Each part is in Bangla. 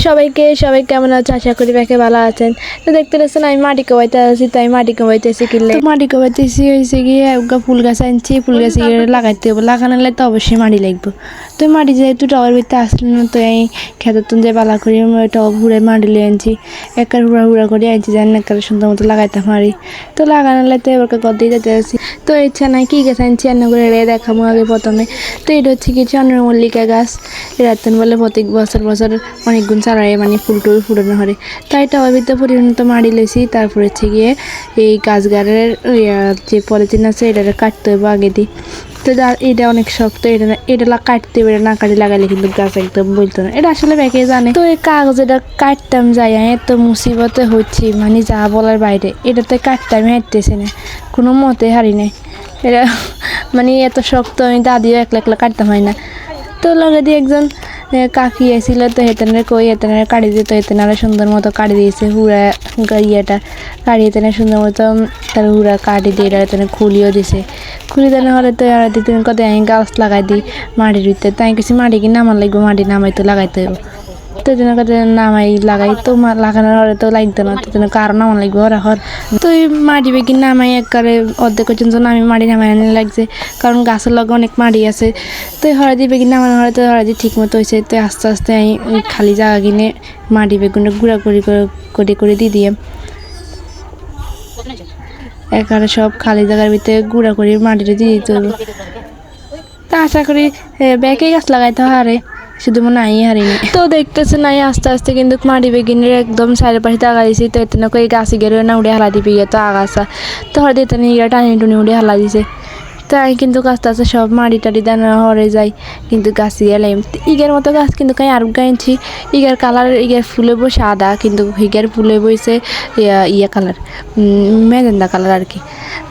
সবাইকে কেমন আছে? আশা করি ব্যাকে ভালো আছেন। তো দেখতে পাচ্ছেন আমি মাটি কোবাইতে আছি, তাই মাটি কোবাইতেছি কিনলে মাটি কোবাইতেছি হয়েছে গিয়ে ফুল গাছ আনছি, ফুল গাছ লাগাইতে হবে, লাগানো লাগলে তো অবশ্যই মাটি লাগবে। তো মাটি যেহেতু টবের ভিতরে আসলো না, তো এই খেতের তুন যে বালা করি টব ঘুরে মাটি লিয়ে আনছি, একার হুড়া করে আনছি, জানি না একার সুন্দর মতো লাগাইতে পারি। তো লাগানো লাগতে এবার গদ দিয়ে যেতে আসি। তো ইচ্ছা নাই কি গাছ আনছি রান্না করে দেখাবো আগে প্রথমে। তো এটা হচ্ছে কি চন্দ্রমল্লিকা গাছ, এরাতন বলে প্রত্যেক বছর অনেক গুণ চারাই মানে ফুল টুল ফুটানো হয়। তাই টবের ভিতরে পরিমাণত মাড়ি লেছি, তারপর হচ্ছে গিয়ে এই গাছগাড়ের যে পলিথিন আছে এটা কাটতে হবে আগে দিই। তো এটা অনেক শক্ত, এটা কাটতে হবে, না কাটি লাগাইলে কিন্তু গাছ একদম বলতো না। এটা আসলে ব্যাকে জানে। তো এই কাগজ এটা কাটতাম যাই, এত মুসিবতে হচ্ছে মানে যা বলার বাইরে। এটাতে কাটতে আমি হাঁটতেছি না, কোনো মতে হারি নাই। এটা মানে এত শক্ত, আমি দাদিও একলা কাটতাম হয় না। তো লগে দিয়ে একজন কাকি আসছিল, তো হেতেনের কাটি দিত, হেতেনারা সুন্দর মতো কাটি দিয়েছে হুড়া ইয়েটা কাটি, হেতেনে সুন্দর মতো তার হুড়া কাটি দিয়ে হেতেনে খুলিও দিছে। খুলি দেওয়ার হলে তো আর দিতে কত আমি গাছ লাগাই দিই মাটির ভিতরে, তাই কিছু মাটি কি নামান লাগবে, মাটি নামাই তো লাগাইতে হবে। তো যেন নামাই লাগাই, তো লাগানোর হলে তো লাগতো না, তো যেন কারো নামান লাগবে ওরা হর। তো এই মাটি বেগি নামাই একবারে অর্ধেক পর্যন্ত আমি মাটি নামাই আনি লাগছে, কারণ গাছের লগে অনেক মাটি আছে। তো হরদি বেগি নামানো হলে তো হরদি ঠিক মতো হয়েছে। তো আস্তে আস্তে আমি ওই খালি জায়গা কিনে মাটি বেগুনে গুঁড়া করে দিয়ে দিয়ে একবারে সব খালি জায়গার ভিতরে গুঁড়া করে মাটিটা দিয়ে দিতে হবে। তা আশা করি ব্যাকে গাছ লাগাইতে হারে, শুধু মনে আই হারিনি। তো দেখতেছে না আস্তে আস্তে কিন্তু মাটি বেগিনের একদম চারিপাশে আগা দিয়েছি। তো এতে না এই গাছ গেলে না উড়ে হালা দিবি, তো আগাছা তো হয়তো এতে ইয়ে টানি টুনি উড়ে হালা দিছে। তাই কিন্তু আস্তে আস্তে সব মাটি টাটি দানা হরে যায়, কিন্তু গাছ গেলে ইগের মতো গাছ কিন্তু কাই আর গাইছি। ইগের কালার ইগের ফুলে বই সাদা, কিন্তু হিগের ফুলে বইছে ইয়ে কালার, মেজেন্ডা কালার আর কি।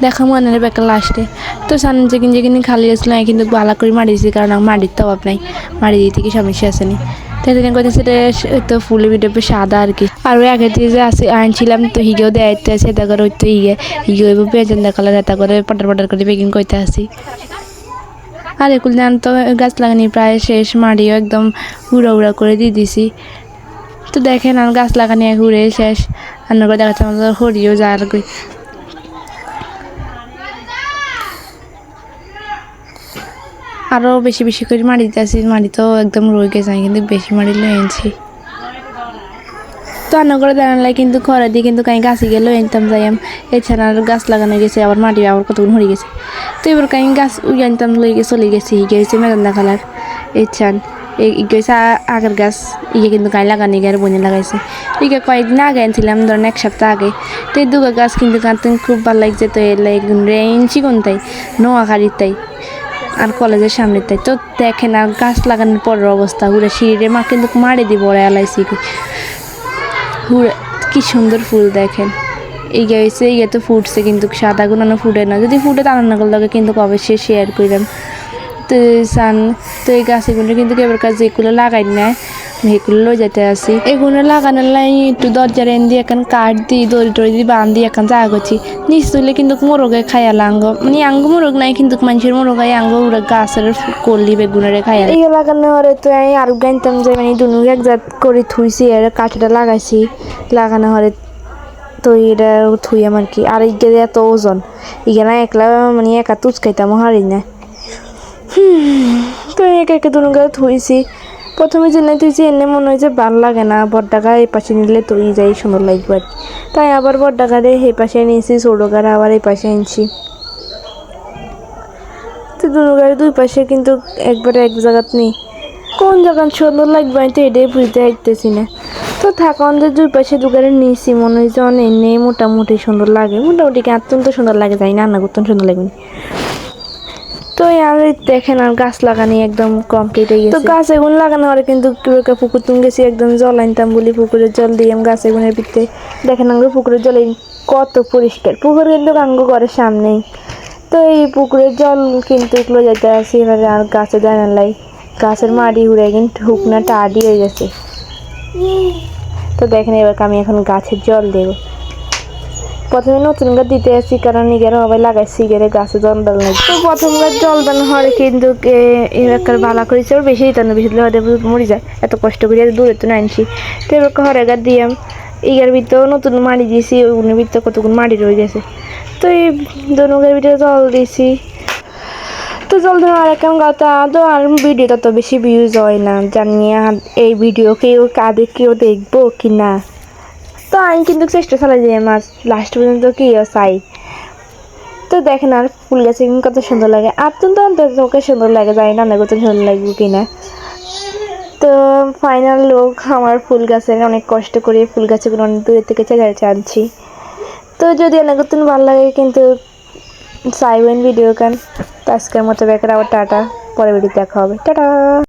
দেখা মনে বেকার লাস্টে। তো সান যেখানে খালি আসলে কিন্তু বালা করে মাটি দিয়েছি, কারণ মাটির তো অভাব নাই, মাটি দিতে কি সমস্যা আসেনি। তাই করতেছে তো ফুলের ভিডিও সাদা আর কি। আর ওই আগে দিয়ে যে আনছিলাম, তো হিগেও দেয়াইতে আছে, এটা করে তো হিগে হইব মেজেন্ডা কালার, এটা করে পটার করে বেকিং করতে আসি। আর এগুলো জান তো গাছ লাগানি প্রায় শেষ, মাটিও একদম উড়া করে দিয়ে দিছি। তো দেখেন আর গাছ লাগানি ঘুরে শেষ, রান্না করে দেখাচ্ছে আমাদের হরিও যা আর কি। আরও বেশি করে মাটি দিতে আসি, মাটি তো একদম রয়ে গেছে, কিন্তু বেশি মাটি লয়ে আনছি। তো রান্না করে দাঁড়ালে কিন্তু ঘরে দিয়ে কিন্তু কাই গাছে গেলেও আনতাম যাইম। এছাড়া আর গাছ লাগানো গেছে, আবার মাটি আবার কতক্ষণ হয়ে গেছে। তো এবার কাই গাছ উই আনতাম লয়ে গিয়ে চলে গেছি, হিগে হয়েছে মেজেন্ডা কালার। এছান গেছে আগের গাছ ইয়ে কিন্তু কাই লাগানি গিয়ে আর বনে লাগাইছে। ইগে কয়েকদিন আগে আনছিলাম, ধরেন এক সপ্তাহ আগে। তো এই দুটো গাছ কিন্তু কাঁদতে খুব ভালো লাগছে। তো এর রেঞ্চি কোন তাই নোয়াখালীর তাই আর কলেজের সামনে তাই। তো দেখেন আর গাছ লাগানোর পরের অবস্থা, ঘুরে সিঁড়ে মা কিন্তু মারে দিয়ে বড় এলাইছি ঘুরে। কি সুন্দর ফুল দেখেন, এইগে হয়েছে ইয়ে তো ফুটছে, কিন্তু সাদা গুণানো ফুটে না। যদি ফুটে তা রান্না করলে কিন্তু অবশ্যই শেয়ার করলাম। তো সান তো এই গাছগুলো কিন্তু এবার কাছে যেগুলো লাগাই না সেগুলো লই যেতে আসি। এগুলো লাগানোর লাই একটু দরজার এন দিয়ে এখন কাঠ দিই, দড়ি টড়ি দিয়ে বান দিয়ে এখন জাগা করছি। নিচ তুলে কিন্তু মোরগে খাইয়াল আঙ্গ, মানে আঙ্গ মোরগ নাই, কিন্তু মানুষের মোরগ হয় আঙ্গ উড়ে গাছের করলি বেগুনের খাইয়াল। এই লাগানোর হরে তো আমি আরো জানতাম যে মানে দুনু একজাত করে থুইছি আর কাঠটা লাগাইছি লাগানো হরে। তো এটা থুই আমার কি আর ইগে এত ওজন ইগে না একলা মানে একা তুচকাইতাম হারি না। তো একে দুনো গায়ে থুইছি। প্রথমে জেনে তুইছি এনে মনে হয় যে ভালো লাগে না, বড়ডাকা এই পাশে নিলে তুই যাই সুন্দর লাগবে আর কি। তাই আবার বড়ডাকারে এই পাশে নিয়েছি, ছোটো গাড়ি আবার এই পাশে আনছি। তো দুনো গাড়ি দুই পাশে কিন্তু একবারে এক জায়গাত নেই, কোন জায়গা সুন্দর লাগবে আমি তো এটাই বুঝতে পারতেছি না। তো থাকা আমাদের দুই পাশে দুগাড়ি নিয়েছি, মনে হয় যে অনেক নেই মোটামুটি সুন্দর লাগে, মোটামুটি অত্যন্ত সুন্দর লাগে, যাই না রান্না করতে সুন্দর লাগবে। তো আর দেখেন আর গাছ লাগানি একদম কমপ্লিট হয়ে গেছে। তো গাছ এগুলো লাগানো হলে কিন্তু পুকুর তুম গেছি একদম জল আনতাম বলি, পুকুরের জল দিয়ে গাছ এগুনের ভিতরে দেখেন আঙ্গুর পুকুরের জল কত পরিষ্কার, পুকুর কিন্তু আঙ্গু ঘরের সামনেই। তো এই পুকুরের জল কিন্তু এগুলো যেতে আসি এবারে আর গাছে জানালাই গাছের মাটি উড়ে কিন্তু হুকনা টাডি হয়ে গেছে। তো দেখেন এবার আমি এখন গাছের জল দেব। প্রথমে নতুন গাছ দিতে আসি কারণ নিজের সবাই লাগাইছি গেলে গাছে জল দেন লাগে তো প্রথম গাছ জল দেন হয় কিন্তু এবার ভালো করেছে ওর বেশি দিতে বেশি দিলে হয়তো মরে যায় এত কষ্ট করে দূরে তো আনছি তো এবার হরে গাছ দিয়াম ইগার ভিতরেও নতুন মাটি দিয়েছি ওগুলোর ভিতরে কতগুলো মাটি রয়ে গেছে তো এই দনুকের ভিতরে জল দিয়েছি তো জল ধরো আর কেমন গাতা তো আর ভিডিওটা তো বেশি ভিউজ হয় না জানি এই ভিডিও কেউ দেখবো কি না তো আমি কিন্তু চেষ্টা চালাই যাই আমার লাস্ট পর্যন্ত কি চাই তো দেখেন আর ফুল গাছে কত সুন্দর লাগে আর তো তোকে সুন্দর লাগে জানি না কত সুন্দর লাগবে কিনা তো ফাইনাল লোক আমার ফুল গাছের অনেক কষ্ট করে ফুল গাছগুলো অনেক দূরের থেকে আনছি তো যদি অনেক ভালো লাগে কিন্তু চাইবেন ভিডিও গান তো আজকের মতো বেকার আবার টাটা পরে ভিডিও দেখা হবে টাটা।